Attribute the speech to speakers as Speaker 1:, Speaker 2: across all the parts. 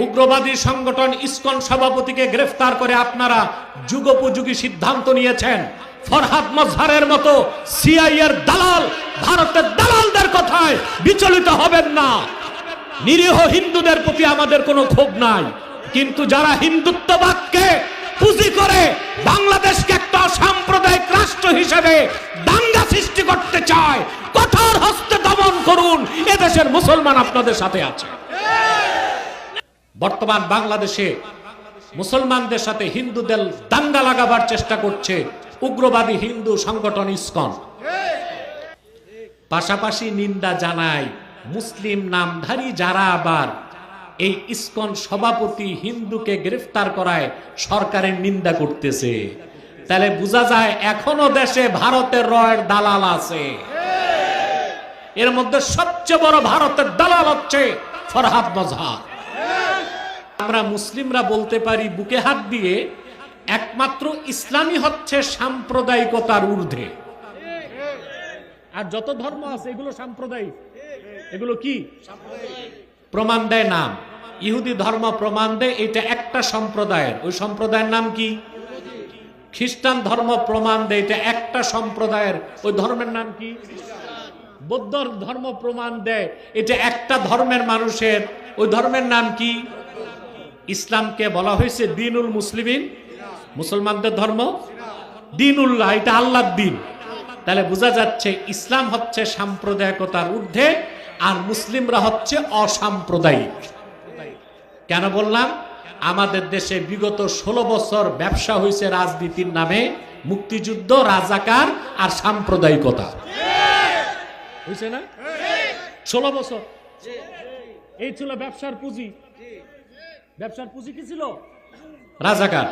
Speaker 1: উগ্রবাদী সংগঠন ইসকন সভাপতিকে গ্রেফতার করে আপনারা যুগোপযোগী সিদ্ধান্ত নিয়েছেন। ফরহাদ মজহারের মতো সিআইএর দালাল, ভারতের দালালদের কথায় বিচলিত হবেন না। নিরীহ হিন্দুদের প্রতি আমাদের কোনো ক্ষোভ নাই, কিন্তু যারা হিন্দুত্ববাদকে পুঁজি করে বাংলাদেশকে একটা সাম্প্রদায়িক রাষ্ট্র হিসেবে দাঙ্গা সৃষ্টি করতে চায়, কঠোর হস্তে দমন করুন। এদেশের মুসলমান আপনাদের সাথে আছে। বর্তমান বাংলাদেশে মুসলমানদের সাথে হিন্দুদের দাঙ্গা লাগাবার চেষ্টা করছে উগ্রবাদী হিন্দু সংগঠন ইসকন। পাশাপাশি নিন্দা জানায় মুসলিম নামধারী যারা আবার এই ইসকন সভাপতি হিন্দুকে গ্রেফতার করায় সরকারের নিন্দা করতেছে। তাহলে বোঝা যায় এখনো দেশে ভারতের রয়ের দালাল আছে। এর মধ্যে সবচেয়ে বড় ভারতের দালাল হচ্ছে ফরহাদ মজহার। আমরা মুসলিমরা বলতে পারি বুকে হাত দিয়ে, একমাত্র ইসলামই হচ্ছে সাম্প্রদায়িকতার ঊর্ধ্বে। আর যত ধর্ম আছে এগুলো সাম্প্রদায়িক। এগুলো কি প্রমাণ দেয়? নাম ইহুদি ধর্ম প্রমাণ দেয় এটা একটা সম্প্রদায়ের, ওই সম্প্রদায়ের নাম কি? খ্রিস্টান ধর্ম প্রমাণ দেয় এটা একটা সম্প্রদায়ের, ওই ধর্মের নাম কি? বৌদ্ধ ধর্ম প্রমাণ দেয় এটা একটা ধর্মের মানুষের, ওই ধর্মের নাম কি? ইসলামকে বলা হয়েছে দিনুল মুসলিমিন, মুসলমানদের ধর্ম। দিনুল্লাহ, এটা আল্লাহর দিন। তাহলে বোঝা যাচ্ছে ইসলাম হচ্ছে সাম্প্রদায়িকতার ঊর্ধ্বে আর মুসলিমরা হচ্ছে অসাম্প্রদায়িক। কেন বললাম? আমাদের দেশে বিগত 16 বছর ব্যবসা হয়েছে রাজনীতির নামে, মুক্তিযুদ্ধ, রাজাকার আর সাম্প্রদায়িকতা হয়েছে না? 16 বছর এই ছিল ব্যবসার পুঁজি। ব্যবসার পুঁজি কি ছিল? রাজাকার,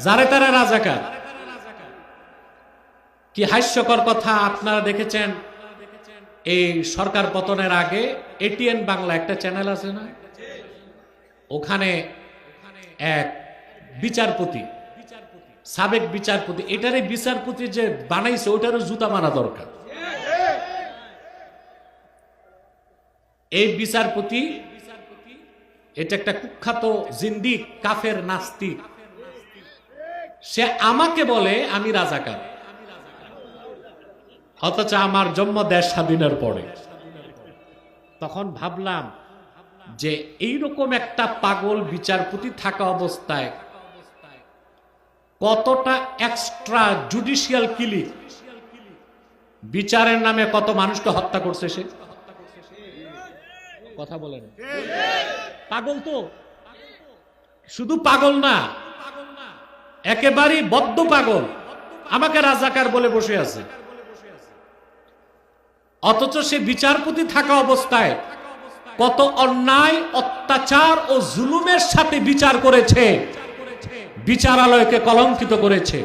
Speaker 1: যারে তারা রাজাকার। কি হাস্যকর কথা, আপনারা দেখেছেন এই সরকার পতনের আগে এটিএন বাংলা একটা চ্যানেল আছে না, ওখানে এক বিচারপতি, সাবেক বিচারপতি, এটারে বিচারপতি যে বানাইছে ওটারও জুতা মারা দরকার। এই বিচারপতি এটা একটা কুখ্যাত জিন্দিক, কাফের, নাস্তিক। সে আমাকে বলে আমি রাজাকার, অথচ আমার জন্ম দেশ স্বাধীনের পরে। তখন ভাবলাম যে এইরকম একটা পাগল বিচারপতি থাকা অবস্থায় কতটা এক্সট্রা জুডিশিয়াল কিলিং, বিচারের নামে কত মানুষকে হত্যা করছে সে। কথা বলেন, পাগল তো শুধু পাগল না, একেবারেই বদ্ধ পাগল। আমাকে রাজাকার বলে বসে আছে, অথচ সে বিচারপতি থাকা অবস্থায় কত অন্যায়, অত্যাচার ও জুলুমের সাথে বিচার করেছে, বিচারালয়কে কলঙ্কিত করেছে।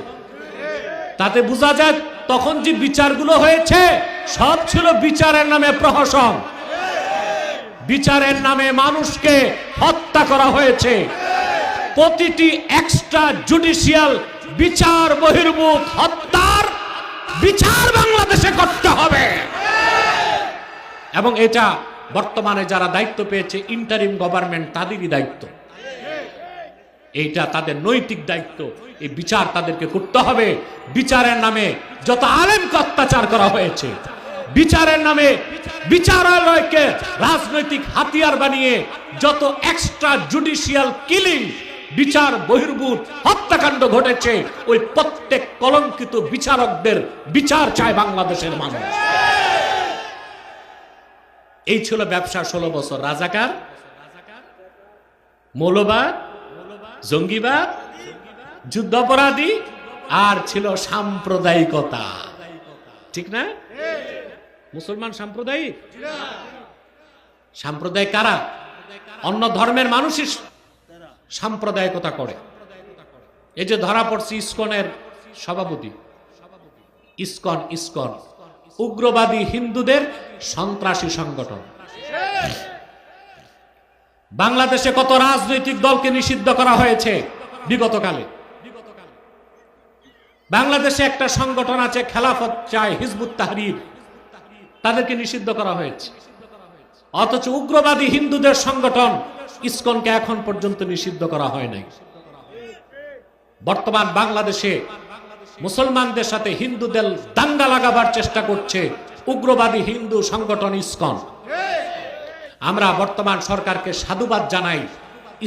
Speaker 1: তাতে বোঝা যায় তখন যে বিচারগুলো হয়েছে সব ছিল বিচারের নামে প্রহসন, বিচারের নামে মানুষকে হত্যা করা হয়েছে। প্রতিটি এক্সট্রা জুডিশিয়াল বিচার বহির্ভূত হত্যার বিচার বাংলাদেশে করতে হবে। এবং এটা বর্তমানে যারা দায়িত্ব পেয়েছে ইন্টারিম গভর্নমেন্ট, তাদেরই দায়িত্ব, এইটা তাদের নৈতিক দায়িত্ব। এই বিচার তাদেরকে করতে হবে। বিচারের নামে যত আলেমকে অত্যাচার করা হয়েছে, বিচারের নামে বিচারালয়কে রাজনৈতিক হাতিয়ার বানিয়ে যত এক্সট্রা জুডিশিয়াল কিলিং, বিচার বহির্ভূত হত্যাকাণ্ড ঘটেছে, ওই প্রত্যেক কলঙ্কিত বিচারকদের বিচার চায় বাংলাদেশের মানুষ। এই ছিল ব্যবসা 16 বছর। রাজাকার, মৌলবাদ, জঙ্গিবাদ, যুদ্ধাপরাধী, আর ছিল সাম্প্রদায়িকতা। ঠিক না? মুসলমান সাম্প্রদায়িক? সাম্প্রদায়িক কারা? অন্য ধর্মের মানুষই সাম্প্রদায়িকতা করে। এই যে ধরা পড়ছে ইসকনের সভাপতি, ইসকন উগ্রবাদী হিন্দুদের সন্ত্রাসী সংগঠন। বাংলাদেশে কত রাজনৈতিক দলকে নিষিদ্ধ করা হয়েছে বিগতকালে। বাংলাদেশে একটা সংগঠন আছে খেলাফত চায়, হিজবুত তাহরীর, তাদেরকে নিষিদ্ধ করা হয়েছে। অথচ উগ্রবাদী হিন্দুদের সংগঠন ইসকনকে এখন পর্যন্ত নিষিদ্ধ করা হয় নাই। বর্তমান বাংলাদেশে মুসলমানদের সাথে হিন্দুদের দাঙ্গা লাগাবার চেষ্টা করছে উগ্রবাদী হিন্দু সংগঠন ইসকন। আমরা বর্তমান সরকারকে সাধুবাদ জানাই,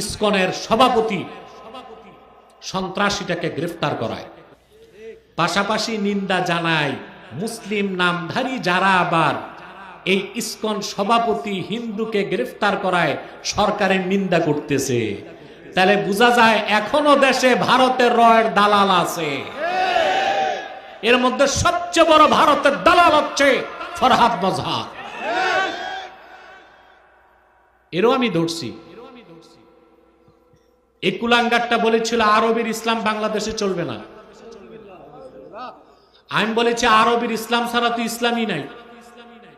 Speaker 1: ইসকনের সভাপতি সন্ত্রাসীটাকে গ্রেফতার করায়। পাশাপাশি নিন্দা জানাই মুসলিম নামধারী যারা আবার এই ইসকন সভাপতি হিন্দুকে গ্রেফতার করায় সরকারের নিন্দা করতেছে। তাহলে বোঝা যায় এখনো দেশে ভারতের রয়ের দালাল আছে। এর মধ্যে সবচেয়ে বড় ভারতের দালাল হচ্ছে ফরহাদ মজহার। এরও আমি ধরছি। এই কুলাঙ্গারটা বলেছিল আরবের ইসলাম বাংলাদেশে চলবে না। আমি বলেছি আরবের ইসলাম ছাড়া তো ইসলামই নাই।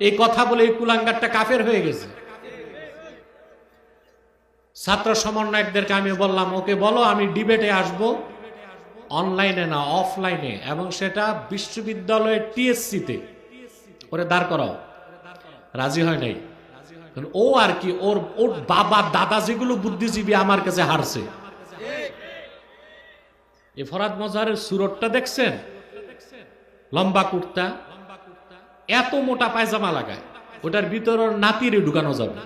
Speaker 1: এই কথা বলে এই কুলাঙ্গারটা কাফের হয়ে গেছে। ছাত্র সমন্বয়কদেরকে আমি বললাম, ওকে বলো আমি ডিবেটে আসব, অনলাইনে না অফলাইনে, এবং সেটা বিশ্ববিদ্যালয়ের টিএসসিতে ওরে দাঁড় করাও। রাজি হয় নাই। ও আর কি, ওর বাবা দাদা যেগুলো বুদ্ধিজীবী আমার কাছে হারছে। এই ফরহাদ মজহারের সুরতটা দেখছেন? লম্বা কুর্তা, এত মোটা পায়জামা লাগায়, ওটার ভিতর নাতিরে ঢুকানো যাবে।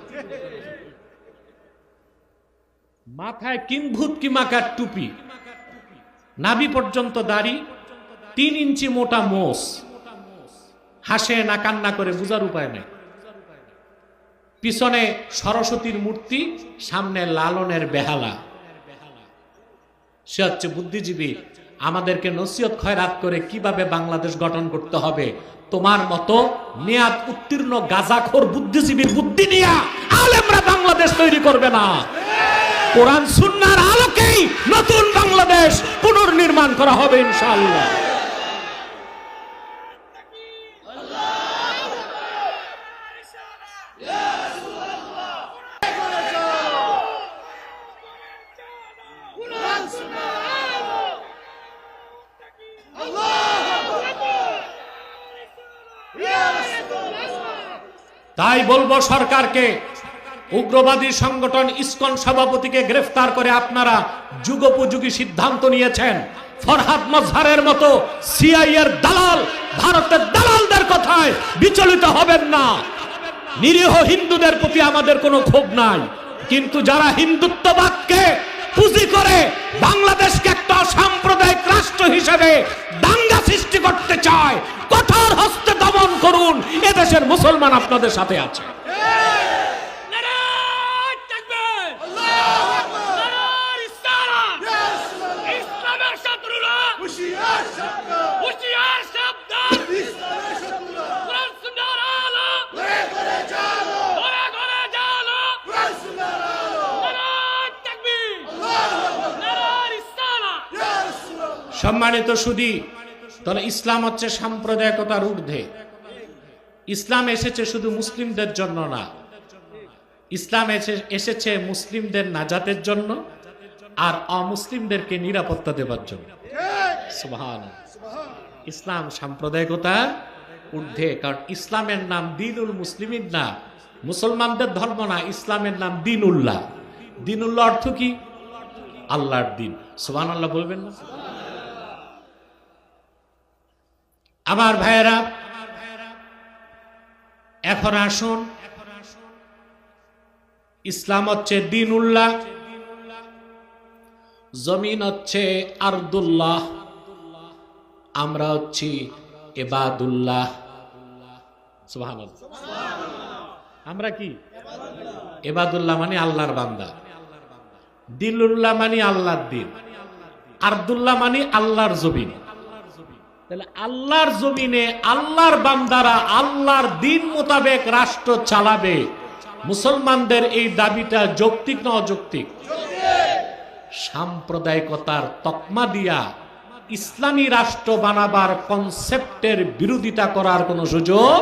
Speaker 1: মাথায় কিম্ভূত কিমাকার টুপি, নাভি পর্যন্ত দাড়ি, 3 ইঞ্চি মোটা মোষ, হাসে না কান্না করে বুঝার উপায় নেই। পিছনে সরস্বতীর মূর্তি, সামনে লালনের বেহালা। সে হচ্ছে বুদ্ধিজীবী। আমাদেরকে নসিহত খয়রাত করে কিভাবে বাংলাদেশ গঠন করতে হবে। তোমার মতো মেয়াদ উত্তীর্ণ গাজাখোর বুদ্ধিজীবীর বুদ্ধি নিয়ে আলেমরা বাংলাদেশ তৈরি করবে না। কোরআন সুন্নাহর আলোকেই নতুন বাংলাদেশ পুনর্নির্মাণ করা হবে ইনশাআল্লাহ। তাই বলবো সরকারকে, উগ্রবাদী সংগঠন ইসকন সভাপতিকে গ্রেফতার করে আপনারা যুগোপযোগী সিদ্ধান্ত নিয়েছেন। ফরহাদ মজহারের মতো সিআইএর দালাল, ভারতের দালালদের কথায় বিচলিত হবেন না। নিরীহ হিন্দুদের প্রতি আমাদের কোনো ক্ষোভ নাই, কিন্তু যারা হিন্দুত্ববাদকে পুঁজি করে বাংলাদেশকে একটা সাম্প্রদায়িক রাষ্ট্র হিসেবে দাঙ্গা সৃষ্টি করতে চায়, কঠোর হস্তে দমন করুন। এদেশের মুসলমান আপনাদের সাথে আছে। সম্মানিত সুধী, তাহলে ইসলাম হচ্ছে সাম্প্রদায়িকতার ঊর্ধ্বে। ইসলাম এসেছে শুধু মুসলিমদের জন্য না, ইসলাম এসেছে মুসলিমদের নাজাতের জন্য আর অমুসলিমদেরকে নিরাপত্তা দেবার জন্য। সুবহানাল্লাহ। ইসলাম সাম্প্রদায়িকতার ঊর্ধ্বে, কারণ ইসলামের নাম দ্বীনুল মুসলিমিন না, মুসলমানদের ধর্ম না, ইসলামের নাম দ্বীনুল্লাহ। দ্বীনুল্লাহ অর্থ কি? আল্লাহর দ্বীন। সুবহানাল্লাহ বলবেন না? আমার ভাইয়েরা, এখন আসুন, ইসলাম হচ্ছে দ্বীনুল্লাহ, জমিন হচ্ছে আরদুল্লাহ, আমরা হচ্ছি ইবাদুল্লাহ। সুবহানাল্লাহ। আমরা কি? ইবাদুল্লাহ মানে আল্লাহর বান্দা, দ্বীনুল্লাহ মানে আল্লাহর দ্বীন, আরদুল্লাহ মানে আল্লাহর জমিন। তাহলে আল্লাহর জমিনে আল্লাহর বান্দারা আল্লাহর দ্বীন মোতাবেক রাষ্ট্র চালাবে। মুসলমানদের এই দাবিটা যৌক্তিক না অযৌক্তিক? সাম্প্রদায়িকতার তকমা দিয়া ইসলামী রাষ্ট্র বানাবার কনসেপ্টের বিরোধিতা করার কোনো সুযোগ